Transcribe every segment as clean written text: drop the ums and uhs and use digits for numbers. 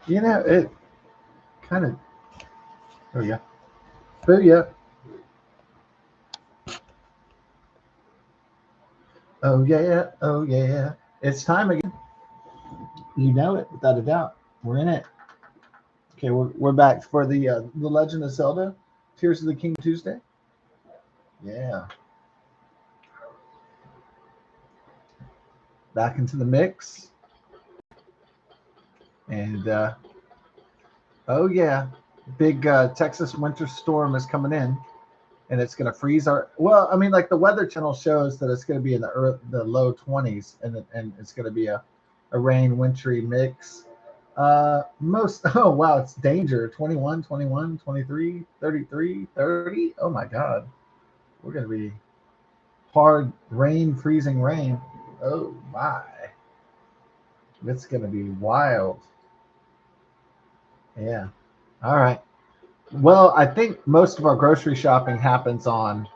You know, it kind of. Oh yeah. Booyah. Oh yeah. Oh yeah. It's time again. You know it without a doubt. We're in it. Okay, we're back for the Legend of Zelda, Tears of the King Tuesday. Yeah, back into the mix, and oh yeah, big Texas winter storm is coming in, and it's gonna freeze our. Well, I mean, like the Weather Channel shows that it's gonna be in the low 20s, and it's gonna be a rain wintry mix. Most oh wow, it's danger 21, 21, 23, 33, 30. Oh my god, we're gonna be hard rain, freezing rain. Oh my, it's gonna be wild. Yeah. All right. Well, I think most of our grocery shopping happens on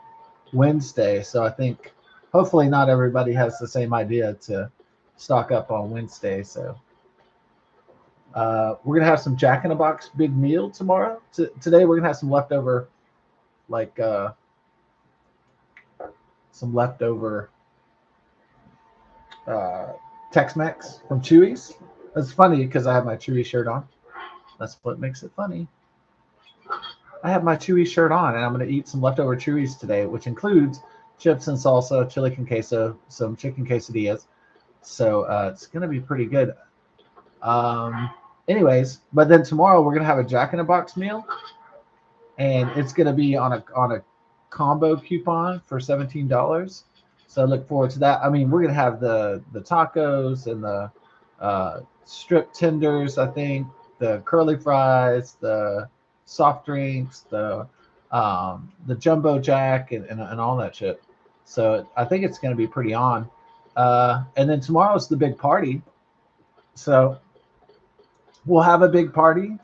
Wednesday, so I think hopefully not everybody has the same idea to stock up on Wednesday. So we're gonna have some Jack in the Box big meal tomorrow. Today we're gonna have like some leftover uh, Tex-Mex from Chewy's. It's funny because I have my Chewy shirt on. That's what makes it funny. I have my Chewy shirt on, and I'm going to eat some leftover Chewy's today, which includes chips and salsa, chili con queso, some chicken quesadillas. So it's going to be pretty good. Um, anyways, but then tomorrow we're going to have a Jack in the Box meal, and it's going to be on a combo coupon for $17. So I look forward to that. I mean, we're going to have the tacos and the strip tenders. I think the curly fries, the soft drinks, the jumbo jack, and all that shit. So I think it's going to be pretty on. And then tomorrow's the big party. So we'll have a big party.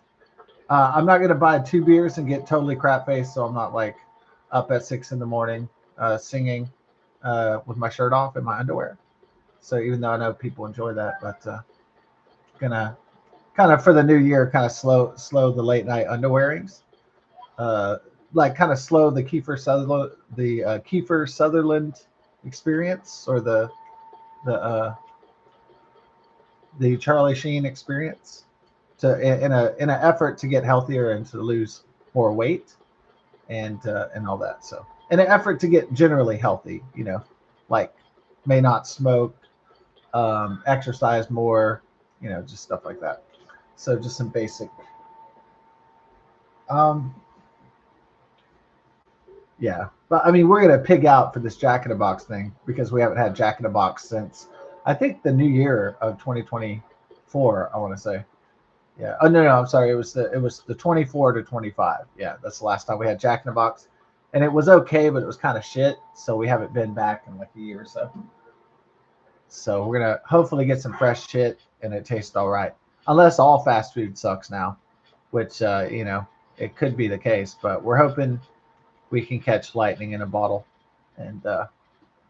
I'm not going to buy 2 beers and get totally crap faced, so I'm not like up at 6 in the morning singing with my shirt off and my underwear. So even though I know people enjoy that, but gonna kind of for the new year, kind of slow the late night underwearings, uh, like kind of slow the Kiefer Sutherland experience, or the Charlie Sheen experience, to in an effort to get healthier and to lose more weight and all that. So in an effort to get generally healthy, like may not smoke, exercise more, just stuff like that. So just some basic. Um, yeah, but I mean, we're gonna pig out for this Jack in the Box thing because we haven't had Jack in the Box since I think the new year of 2024. I want to say. Yeah. Oh no, I'm sorry. It was the 24 to 25. Yeah, that's the last time we had Jack in the Box, and it was okay, but it was kind of shit. So we haven't been back in like a year or so. So we're gonna hopefully get some fresh shit and it tastes all right. Unless all fast food sucks now, which it could be the case, but we're hoping we can catch lightning in a bottle and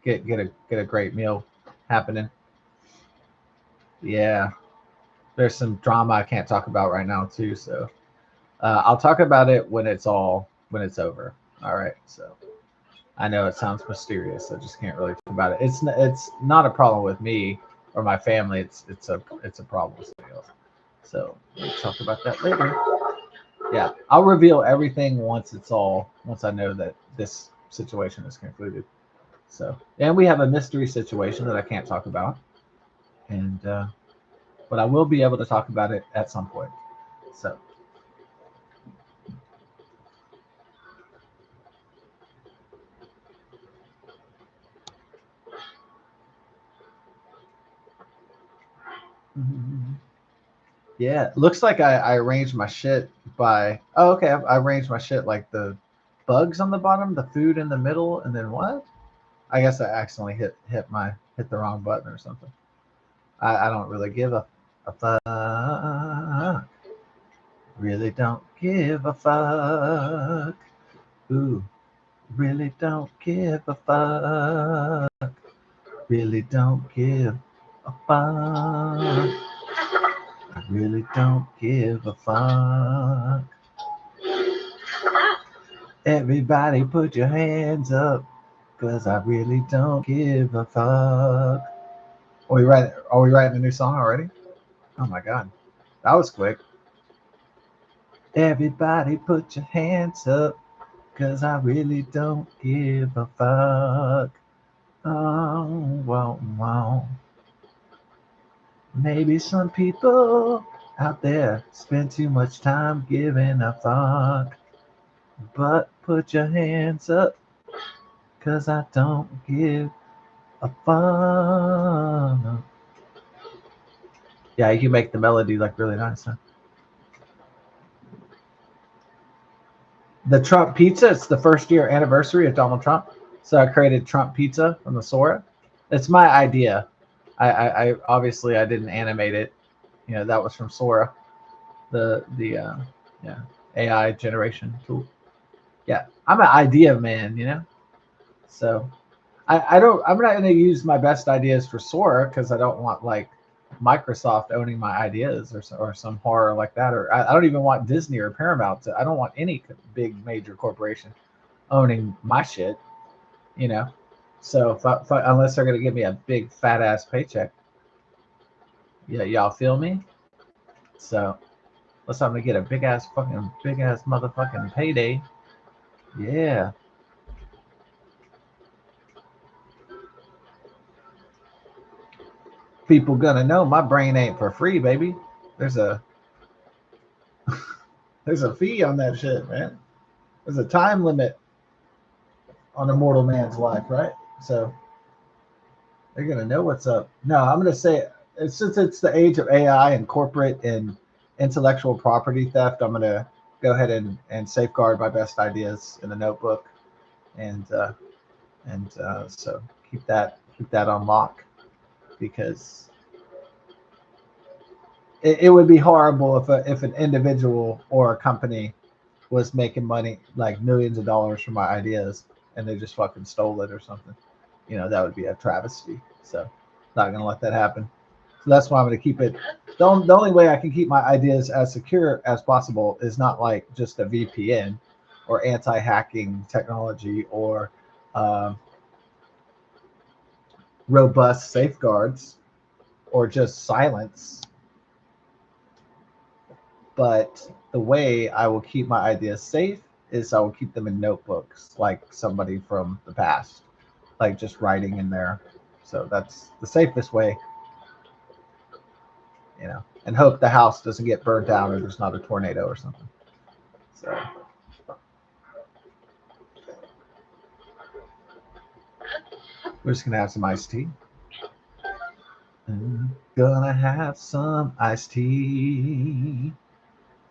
get a great meal happening. Yeah, there's some drama I can't talk about right now too, so I'll talk about it when it's over. All right, so I know it sounds mysterious. I just can't really talk about it. It's not a problem with me or my family. It's a problem with somebody else. So we'll talk about that later. Yeah, I'll reveal everything once I know that this situation is concluded. So, and we have a mystery situation that I can't talk about, and but I will be able to talk about it at some point. So, yeah, looks like I arranged my shit by. Oh, okay, I arranged my shit like the bugs on the bottom, the food in the middle, and then what? I guess I accidentally hit the wrong button or something. I don't really give a fuck. Really don't give a fuck. Ooh, really don't give a fuck. Really don't give a fuck. really don't give a fuck. Everybody put your hands up, cause I really don't give a fuck. Are we writing a new song already? Oh my god. That was quick. Everybody put your hands up, cause I really don't give a fuck. Oh, wow, wow. Maybe some people out there spend too much time giving a fuck. But put your hands up, cause I don't give a fuck. Yeah, you can make the melody like really nice, huh? The Trump pizza, it's the first year anniversary of Donald Trump. So I created Trump pizza from the Sora. It's my idea. I obviously I didn't animate it. You know, that was from Sora, the yeah, AI generation tool. Yeah, I'm an idea man, you know. So I don't. I'm not going to use my best ideas for Sora because I don't want like Microsoft owning my ideas or some horror like that. Or I don't even want Disney or Paramount to. I don't want any big major corporation owning my shit. You know. So unless they're going to give me a big fat ass paycheck, yeah, y'all feel me? So unless I'm going to get a big ass motherfucking payday, yeah. People gonna know my brain ain't for free, baby. There's a there's a fee on that shit, man. There's a time limit on a mortal man's life, right? So they're gonna know what's up. No, I'm gonna say since it's the age of AI and corporate and intellectual property theft, I'm gonna go ahead and safeguard my best ideas in a notebook, and so keep that on lock because it would be horrible if an individual or a company was making money like millions of dollars from my ideas and they just fucking stole it or something. You know, that would be a travesty. So not gonna let that happen. So that's why I'm gonna keep it. The only way I can keep my ideas as secure as possible is not like just a VPN or anti-hacking technology or um, robust safeguards or just silence. But the way I will keep my ideas safe is I will keep them in notebooks, like somebody from the past, like just writing in there. So that's the safest way, you know, and hope the house doesn't get burned down or there's not a tornado or something. So we're just gonna have some iced tea. Gonna have some iced tea.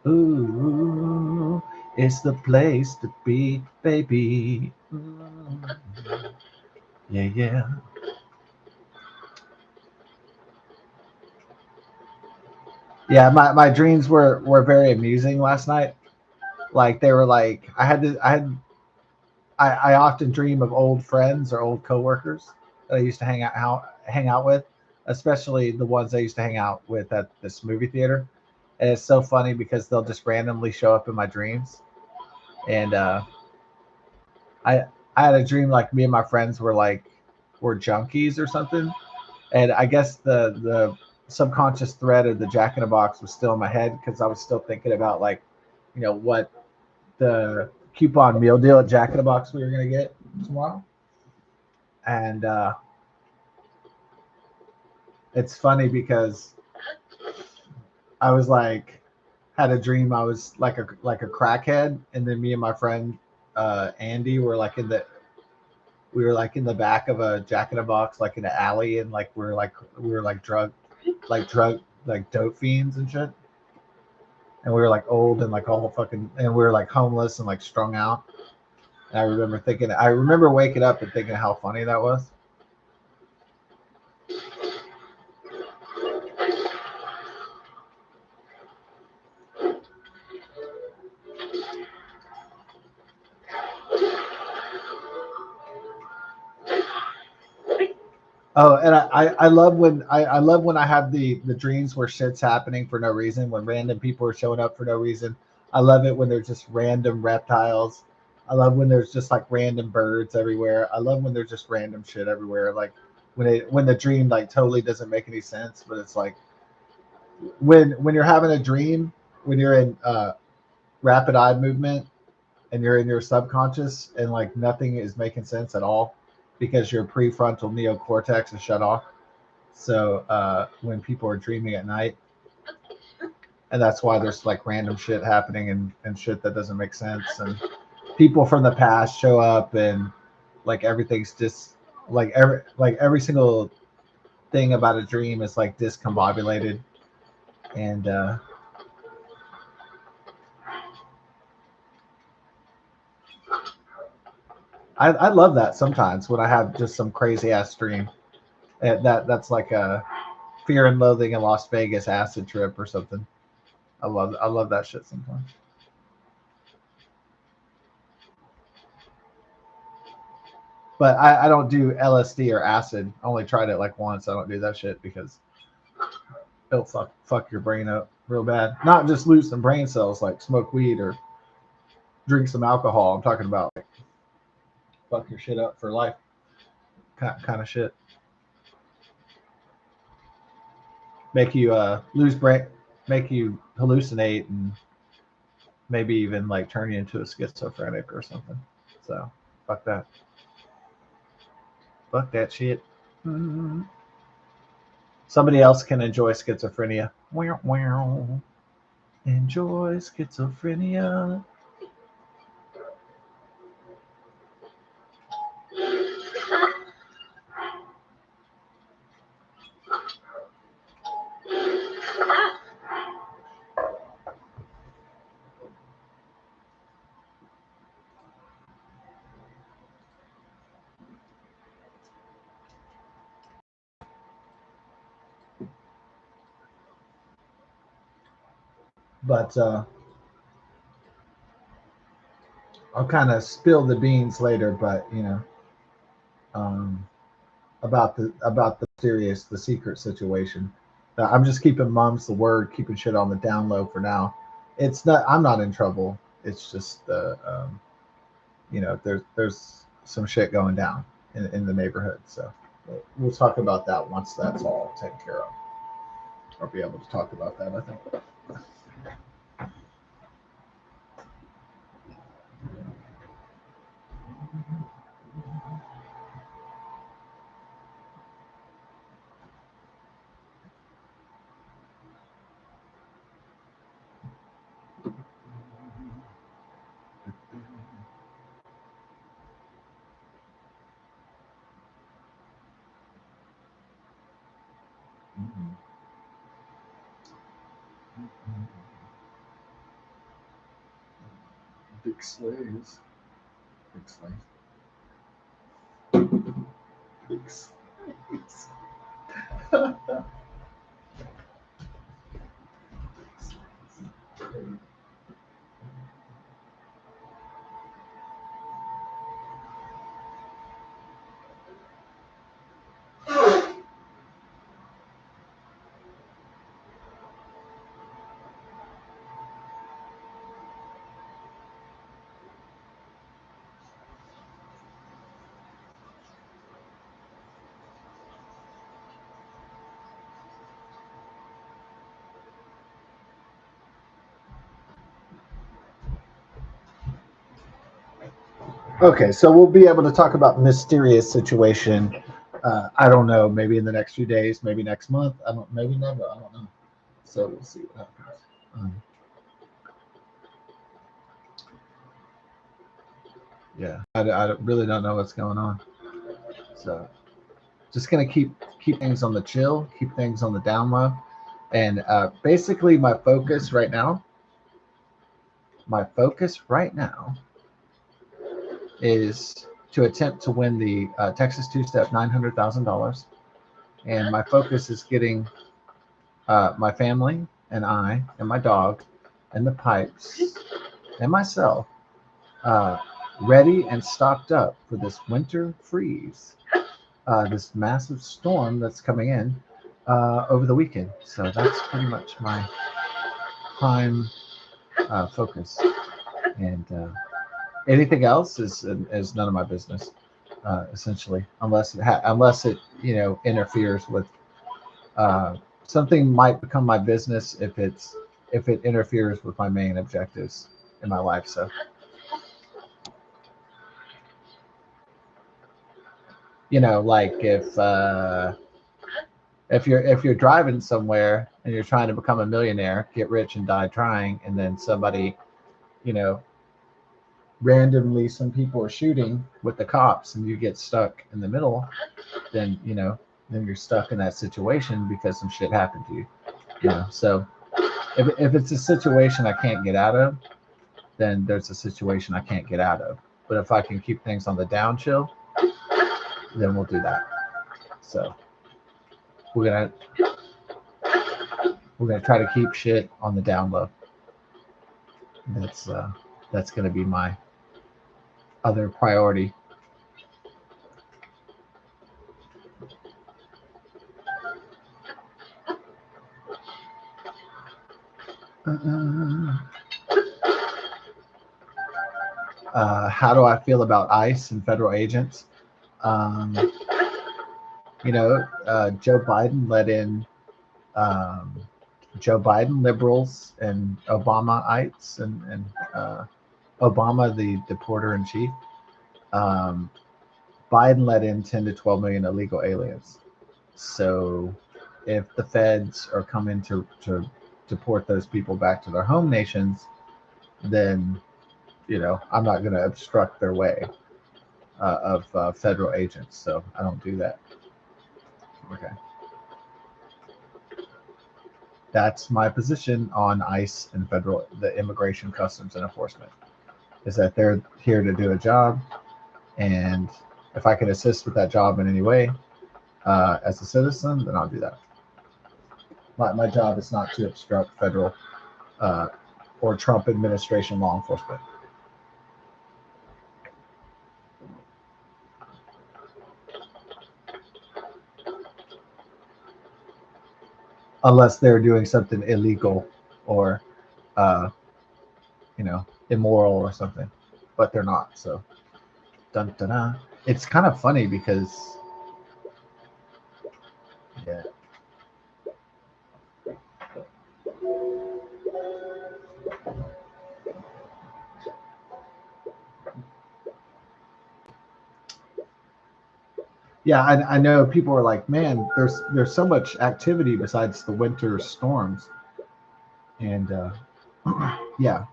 Ooh, it's the place to be, baby. Ooh. Yeah, yeah. Yeah, my dreams were very amusing last night. Like they were like I often dream of old friends or old coworkers that I used to hang out with, especially the ones I used to hang out with at this movie theater. And it's so funny because they'll just randomly show up in my dreams. And I I had a dream like me and my friends were junkies or something. And I guess the subconscious thread of the Jack in a Box was still in my head because I was still thinking about like, you know, what the coupon meal deal at Jack in the Box we were gonna get tomorrow. And it's funny because I was like had a dream I was like a crackhead, and then me and my friend Andy we were like in the back of a Jack in the Box, like in an alley, and like we were like drug like dope fiends and shit. And we were like old and like all fucking, and we were like homeless and like strung out. And I remember waking up and thinking how funny that was. Oh, and I love when I love when I have the dreams where shit's happening for no reason, when random people are showing up for no reason. I love it when there's just random reptiles. I love when there's just like random birds everywhere. I love when there's just random shit everywhere. Like when the dream like totally doesn't make any sense, but it's like when you're having a dream, when you're in rapid eye movement and you're in your subconscious and like nothing is making sense at all because your prefrontal neocortex is shut off. So when people are dreaming at night, and that's why there's like random shit happening and shit that doesn't make sense, and people from the past show up, and like everything's just like every single thing about a dream is like discombobulated, and I love that sometimes when I have just some crazy ass dream. That's like a Fear and Loathing in Las Vegas acid trip or something. I love that shit sometimes. But I don't do LSD or acid. I only tried it like once. I don't do that shit because it'll fuck your brain up real bad. Not just lose some brain cells like smoke weed or drink some alcohol. I'm talking about like fuck your shit up for life kind of shit. Make you lose brain, make you hallucinate, and maybe even like turn you into a schizophrenic or something. So fuck that. Fuck that shit. Mm-hmm. Somebody else can enjoy schizophrenia. Wow, wow. Enjoy schizophrenia. But I'll kind of spill the beans later. But um, about the mysterious, the secret situation. I'm just keeping mom's the word, keeping shit on the down low for now. It's not. I'm not in trouble. It's just there's some shit going down in the neighborhood. So we'll talk about that once that's all taken care of. I'll be able to talk about that. I think. Big slaves. Big slaves. Big slaves. Okay, so we'll be able to talk about mysterious situation. I don't know, maybe in the next few days, maybe next month. I don't, maybe never. I don't know. So we'll see what happens. Yeah, I really don't know what's going on. So just gonna keep things on the chill, keep things on the down low, and basically my focus right now is to attempt to win the Texas two-step $900,000, and my focus is getting my family and I and my dog and the pipes and myself uh, ready and stocked up for this winter freeze. this massive storm that's coming in over the weekend. So that's pretty much my prime focus. And anything else is none of my business, essentially, unless it interferes with something might become my business if it interferes with my main objectives in my life. So like if you're driving somewhere and you're trying to become a millionaire, get rich and die trying, and then somebody, you know, randomly some people are shooting with the cops and you get stuck in the middle, then then you're stuck in that situation because some shit happened to you. So if it's a situation I can't get out of, then there's a situation I can't get out of. But if I can keep things on the down chill, then we'll do that. So we're gonna try to keep shit on the down low. That's gonna be my other priority. How do I feel about ICE and federal agents? Joe Biden let in Joe Biden liberals and Obamaites and Obama, the deporter in chief. Biden let in 10 to 12 million illegal aliens. So if the feds are coming to deport those people back to their home nations, then I'm not going to obstruct their way of federal agents. So I don't do that. Okay. That's my position on ICE and the Immigration, Customs, and Enforcement, is that they're here to do a job, and if I can assist with that job in any way as a citizen, then I'll do that. My job is not to obstruct federal or Trump administration law enforcement. Unless they're doing something illegal or, immoral or something, but they're not. So, dun, dun, dun. It's kind of funny because, yeah. Yeah, I know people are like, man, there's so much activity besides the winter storms, and yeah,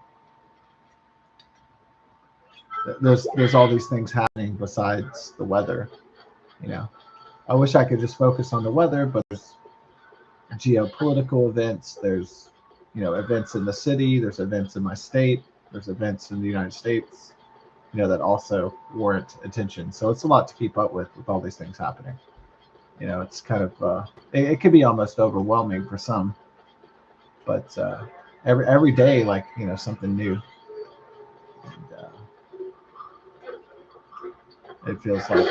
there's all these things happening besides the weather. I wish I could just focus on the weather, but there's geopolitical events. There's events in the city. There's events in my state. There's events in the United States. That also warrant attention. So it's a lot to keep up with all these things happening. It's kind of it can be almost overwhelming for some, but every day, like something new, and it feels like.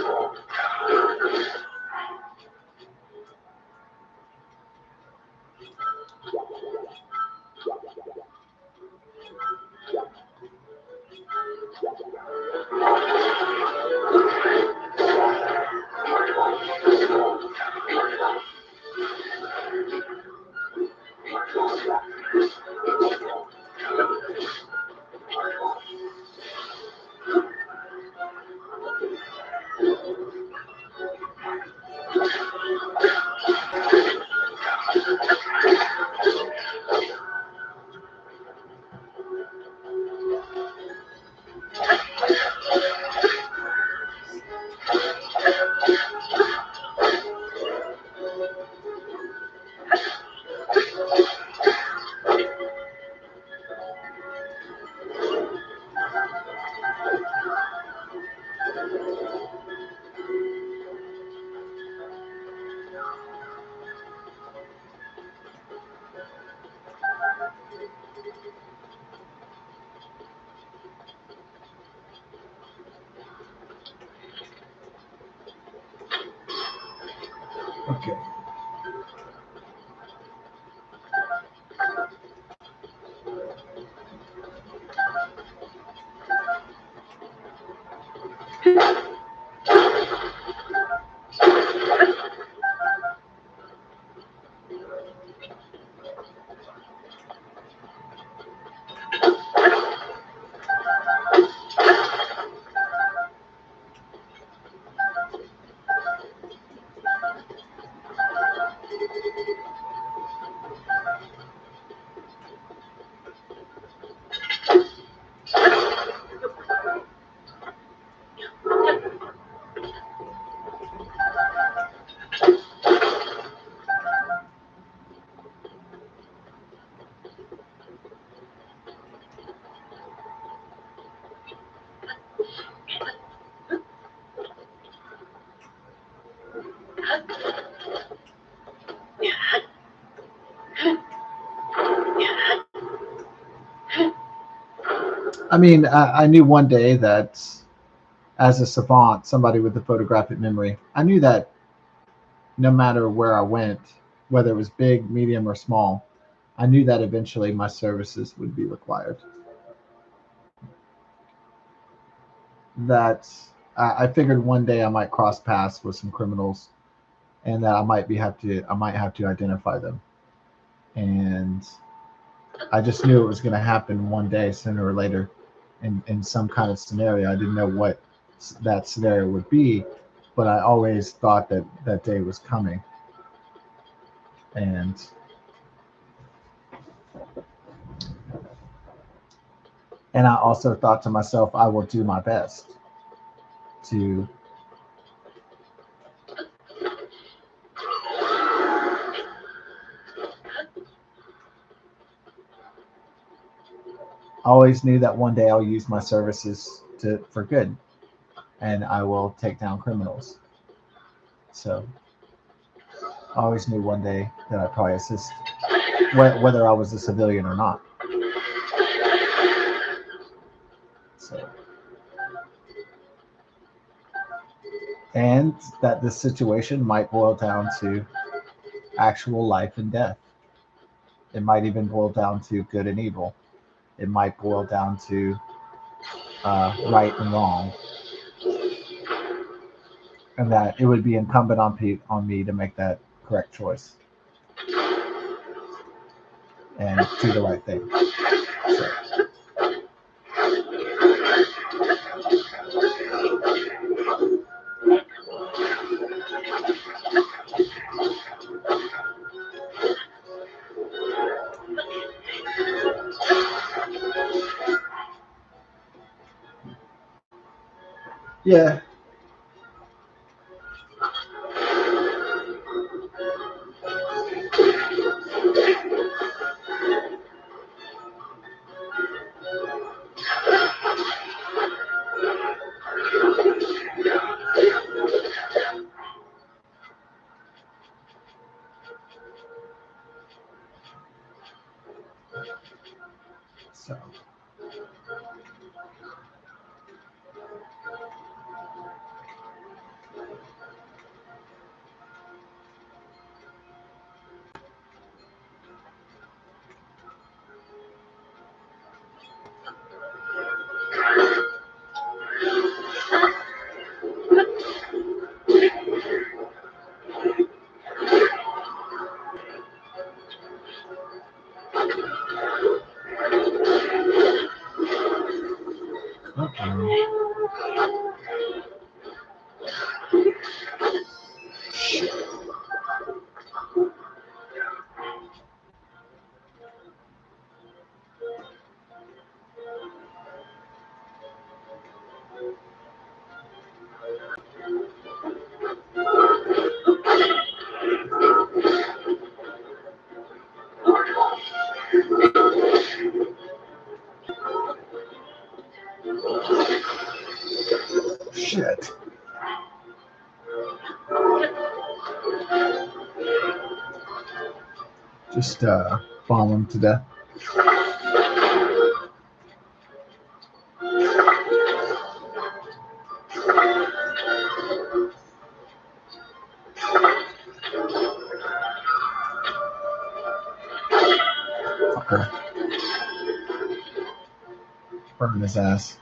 I mean, I knew one day that as a savant, somebody with a photographic memory, I knew that no matter where I went, whether it was big, medium, or small, I knew that eventually my services would be required. That I figured one day I might cross paths with some criminals, and that I might have to identify them, and I just knew it was going to happen one day, sooner or later, in some kind of scenario. I didn't know what that scenario would be, but I always thought that that day was coming, and I also thought to myself, I will do my best to I always knew that one day I'll use my services to for good, and I will take down criminals. So I always knew one day that I'd probably assist, whether I was a civilian or not. So, and that this situation might boil down to actual life and death. It might even boil down to good and evil. It might boil down to right and wrong, and that it would be incumbent on me to make that correct choice and do the right thing. So, yeah, so uh-oh. Shit. Just bomb them to death. Fucker. Burn his ass.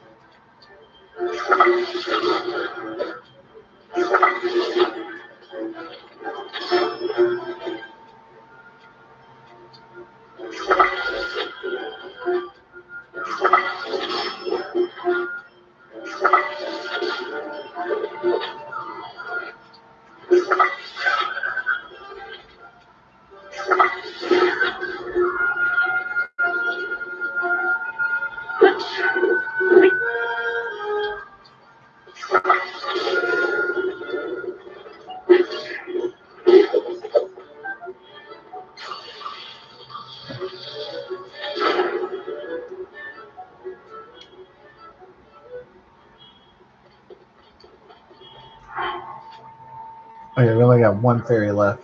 Okay, we only got one fairy left.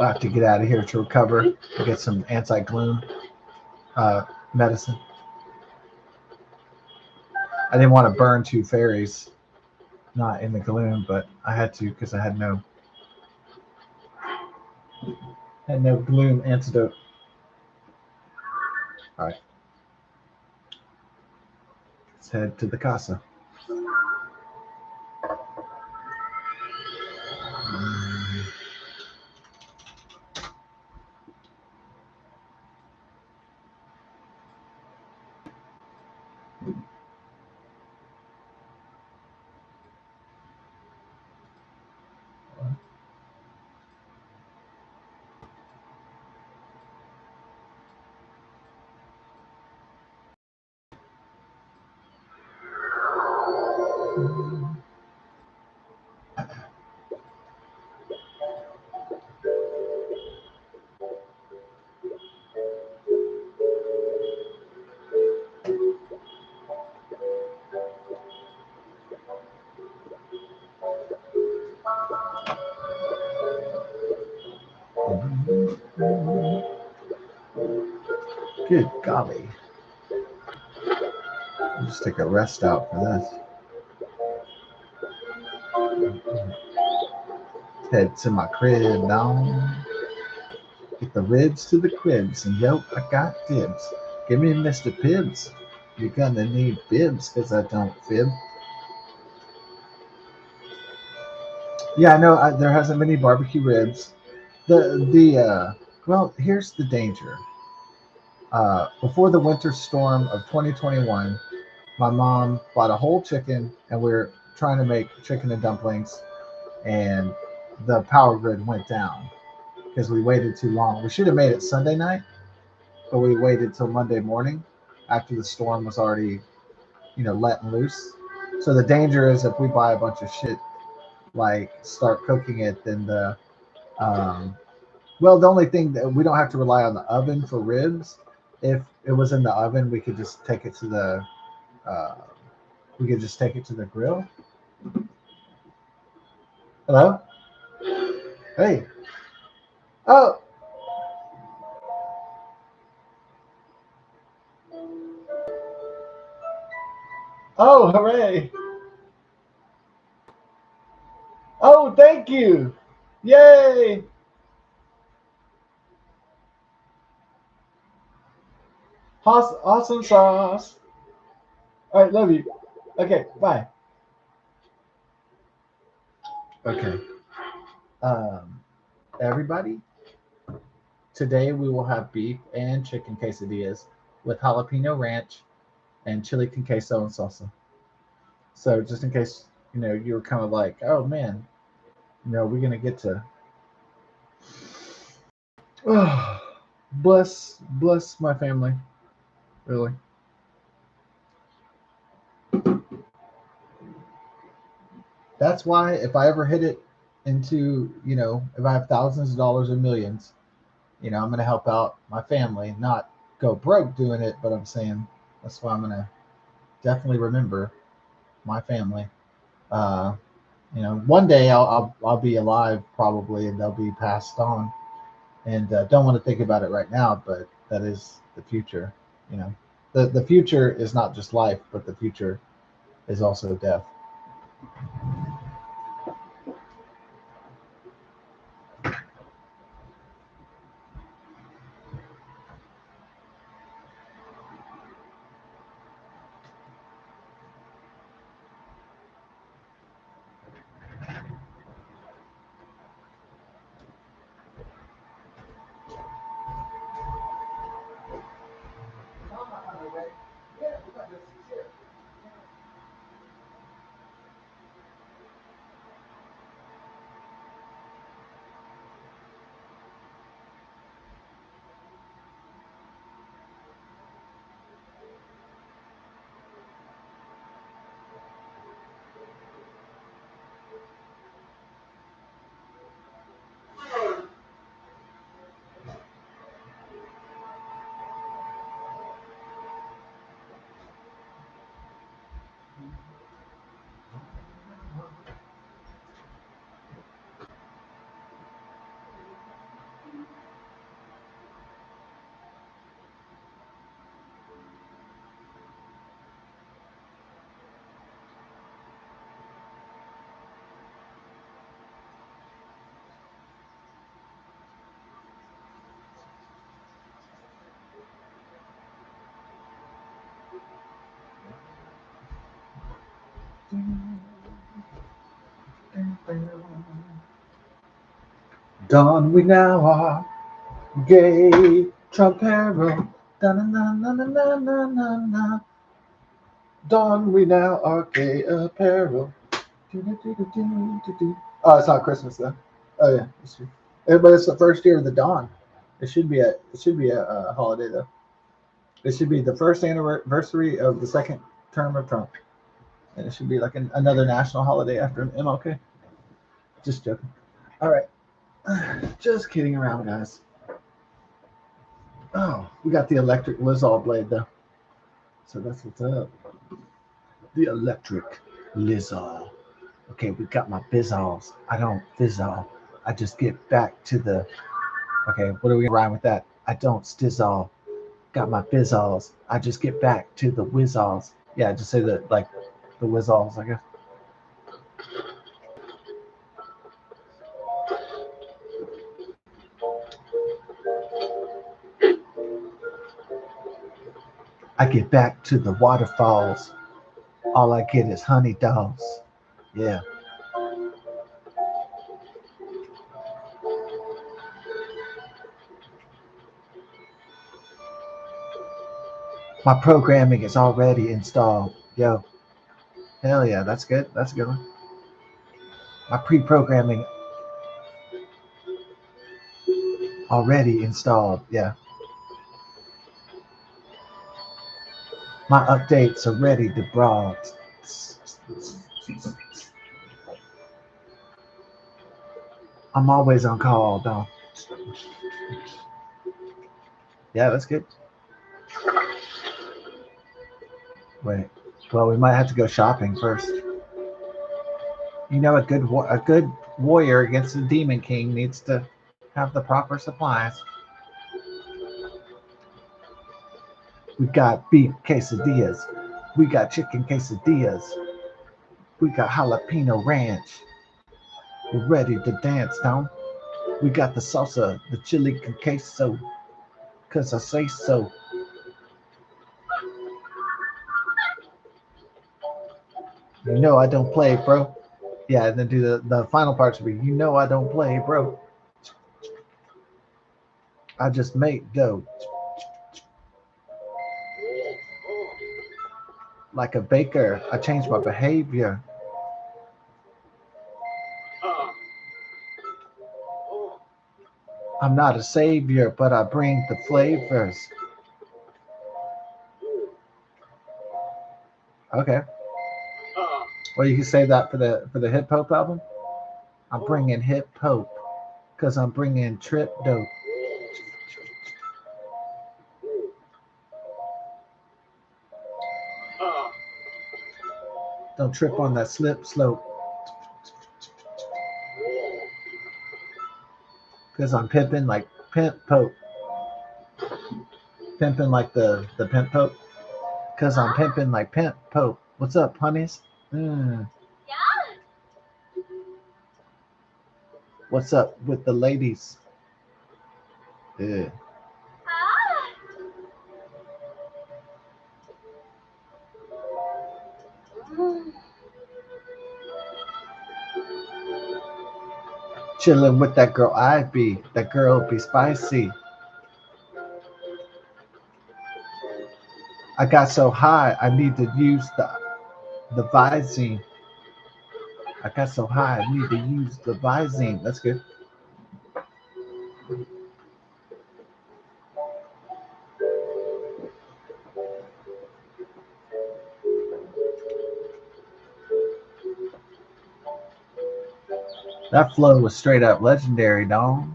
I have to get out of here to recover, to get some anti-gloom medicine. I didn't want to burn 2 fairies, not in the gloom, but I had to because I had no gloom antidote. All right, let's head to the casa. Good golly. I'll just take a rest out for this. Head to my crib now. Get the ribs to the cribs, and yo, I got dibs. Give me Mr. Pibbs. You're gonna need bibs, cause I don't fib. Yeah, I know there hasn't been any barbecue ribs. Well, here's the danger. Before the winter storm of 2021, my mom bought a whole chicken, and we are trying to make chicken and dumplings, and the power grid went down because we waited too long. We should have made it Sunday night, but we waited till Monday morning after the storm was already, letting loose. So the danger is if we buy a bunch of shit, like start cooking it, then um, the only thing that we don't have to rely on the oven for ribs. If it was in the oven, we could just take it to uh, the grill. Hello? Hey. Oh. Oh, hooray. Oh, thank you. Yay. Awesome sauce. All right, love you. Okay, bye. Okay. Um, everybody, today we will have beef and chicken quesadillas with jalapeno ranch and chili con queso and salsa. So just in case, you were kind of like, oh man, we're gonna get to oh, bless my family, really. That's why if I ever hit it into, if I have thousands of dollars or millions, I'm gonna help out my family, not go broke doing it, but I'm saying that's why I'm gonna definitely remember my family. Uh, one day I'll be alive probably, and they'll be passed on, and don't want to think about it right now, but that is the future. The future is not just life, but the future is also death. Dawn we now are, gay Trump herald. Da na na na na na na na na. Dawn we now are, gay apparel. Do, do, do, do, do, do, do. Oh, it's not Christmas though. Oh yeah, it's true. But it's the first year of the dawn. It should be a holiday though. It should be the first anniversary of the second term of Trump, and it should be like another national holiday after MLK. Just joking. All right, just kidding around, guys. Oh, we got the electric Lizall blade though, so that's what's up. The electric Lizall. Okay, we got my bizzalls. I don't fizzall. I just get back to the. Okay, what are we gonna rhyme with that? I don't stizzall. Got my bizzalls. I just get back to the whizzalls. Yeah, just say the like the whizzalls, I guess. I get back to the waterfalls. All I get is honey dogs. Yeah. My programming is already installed. Yo. Hell yeah, that's good. That's a good one. My pre-programming already installed. Yeah. My updates are ready to broad. I'm always on call, though. Yeah, that's good. Wait. Well, we might have to go shopping first. You know, a good warrior against a demon king needs to have the proper supplies. We got beef quesadillas. We got chicken quesadillas. We got jalapeno ranch. We're ready to dance, don't? We got the salsa, the chili con queso, cause I say so. You know I don't play, bro. Yeah, and then do the final part should be, you know I don't play, bro. I just make dough. Like a baker, I change my behavior. I'm not a savior, but I bring the flavors. Okay. Well, you can say that for the hip hop album. I'm bringing hip hop because I'm bringing trip dope. Don't trip on that slip slope because I'm pimping like pimp pope. Pimping like the pimp pope because I'm pimping like pimp pope. What's up, honeys? Mm. What's up with the ladies? Yeah. Chilling with that girl I be. That girl be spicy. I got so high I need to use the Visine. I got so high I need to use the Visine. That's good. That flow was straight up legendary, dog.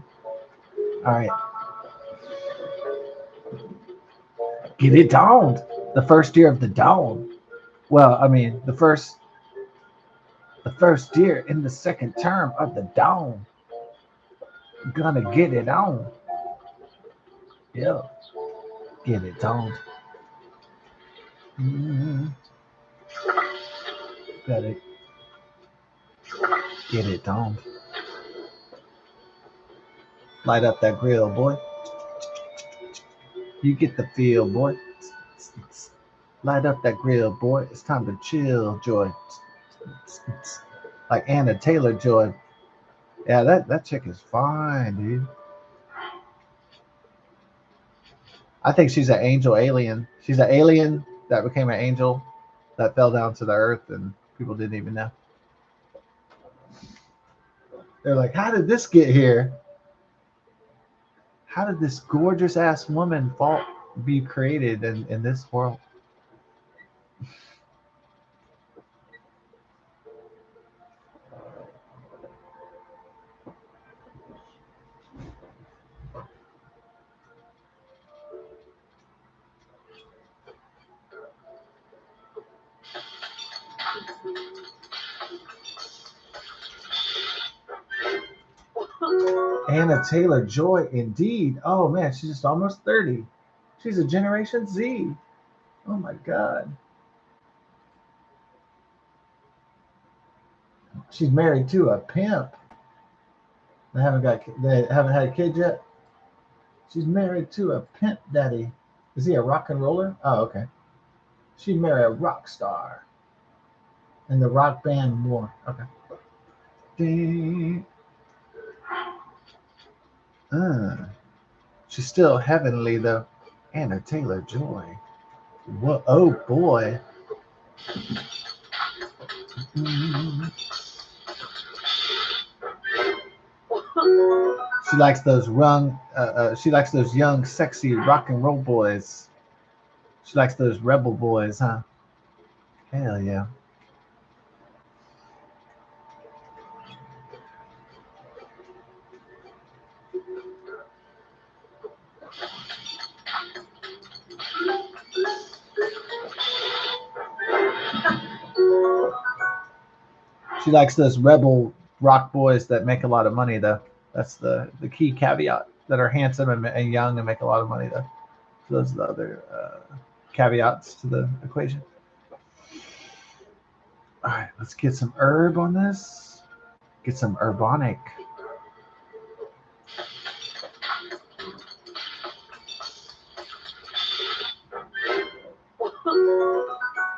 All right, get it down. The first year of the dawn. Well, I mean the first year in the second term of the dawn. Gonna get it on. Yeah, get it on. Mm-hmm. Gotta get it on. Light up that grill, boy. You get the feel, boy. Light up that grill, boy. It's time to chill, Joy. Like Anna Taylor Joy. Yeah, that chick is fine, dude. I think she's an angel alien. She's an alien that became an angel that fell down to the earth and people didn't even know. They're like, how did this get here? How did this gorgeous ass woman be created in this world? Anna Taylor-Joy, indeed. Oh man, she's just almost 30. She's a Generation Z. Oh my god. She's married to a pimp. They haven't had kids yet. She's married to a pimp daddy. Is he a rock and roller? Oh, okay. She married a rock star. And the rock band more. Okay. Ding. She's still heavenly though. Anna Taylor-Joy. What? Oh boy. She likes those she likes those young, sexy rock and roll boys. She likes those rebel boys, huh? Hell yeah. She likes those rebel rock boys that make a lot of money, though. That's the key caveat. That are handsome and young and make a lot of money, though. So those are the other caveats to the equation. All right, let's get some herb on this. Get some urbonic.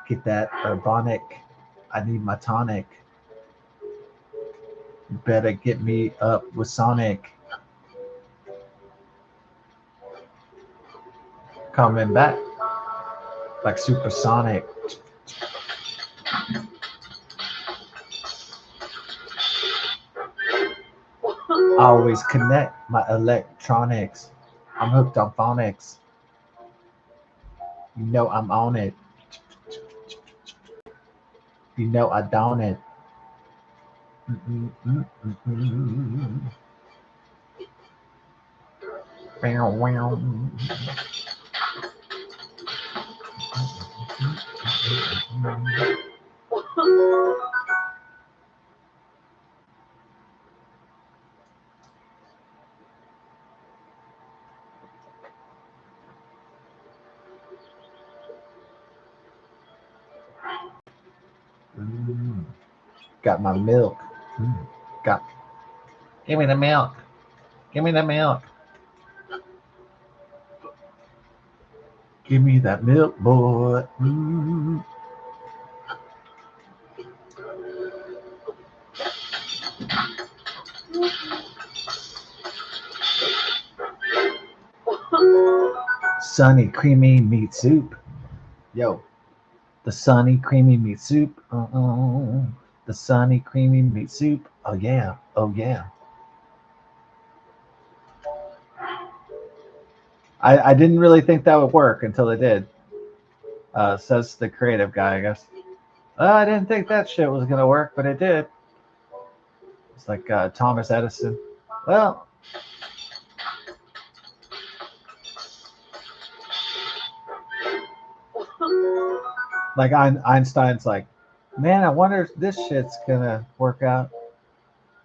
Get that urbonic. I need my tonic. You better get me up with Sonic. Coming back like supersonic. Always connect my electronics. I'm hooked on phonics. You know I'm on it. You know I don't it. Got my milk. Got. Give me the milk. Give me the milk. Give me that milk, boy. Sunny, creamy meat soup. Yo, the sunny, creamy meat soup. The sunny, creamy meat soup. Oh, yeah. Oh, yeah. I didn't really think that would work until it did. Says the creative guy, I guess. I didn't think that shit was going to work, but it did. It's like Thomas Edison. Well, like Einstein's like, man, I wonder if this shit's going to work out.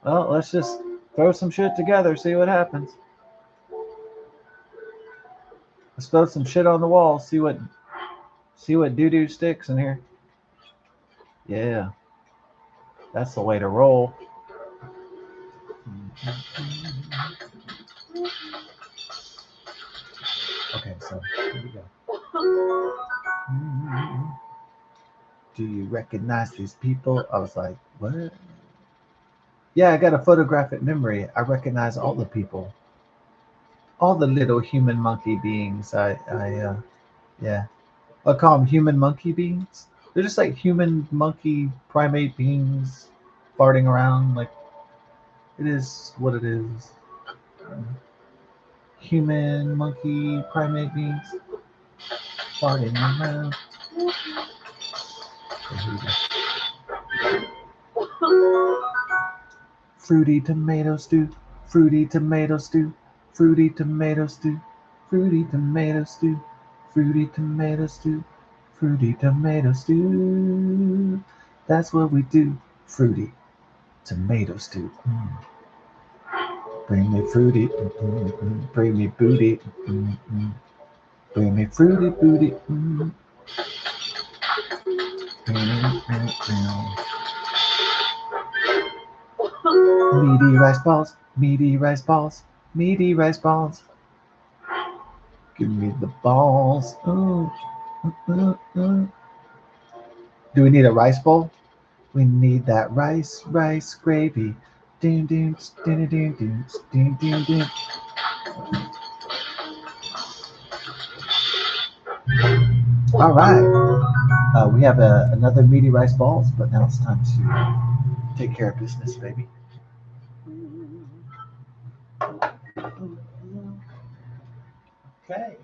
Well, let's just throw some shit together, see what happens. Let's throw some shit on the wall, see what doo-doo sticks in here. Yeah. That's the way to roll. Okay, so here we go. Do you recognize these people? I was like, what? Yeah, I got a photographic memory. I recognize all the people, all the little human monkey beings. Yeah, I call them human monkey beings. They're just like human monkey primate beings farting around. Like it is what it is. Human monkey primate beings farting around. Fruity tomato stew, fruity tomato stew, fruity tomato stew, fruity tomato stew, fruity tomato stew, fruity tomato stew. That's what we do. Fruity tomato stew. Bring me fruity, bring me booty, bring me fruity booty. Meaty rice balls, meaty rice balls, meaty rice balls. Give me the balls. Do we need a rice bowl? We need that rice gravy. Ding ding ding ding ding ding ding ding. All right. We have another meaty rice balls, but now it's time to take care of business, baby. Okay.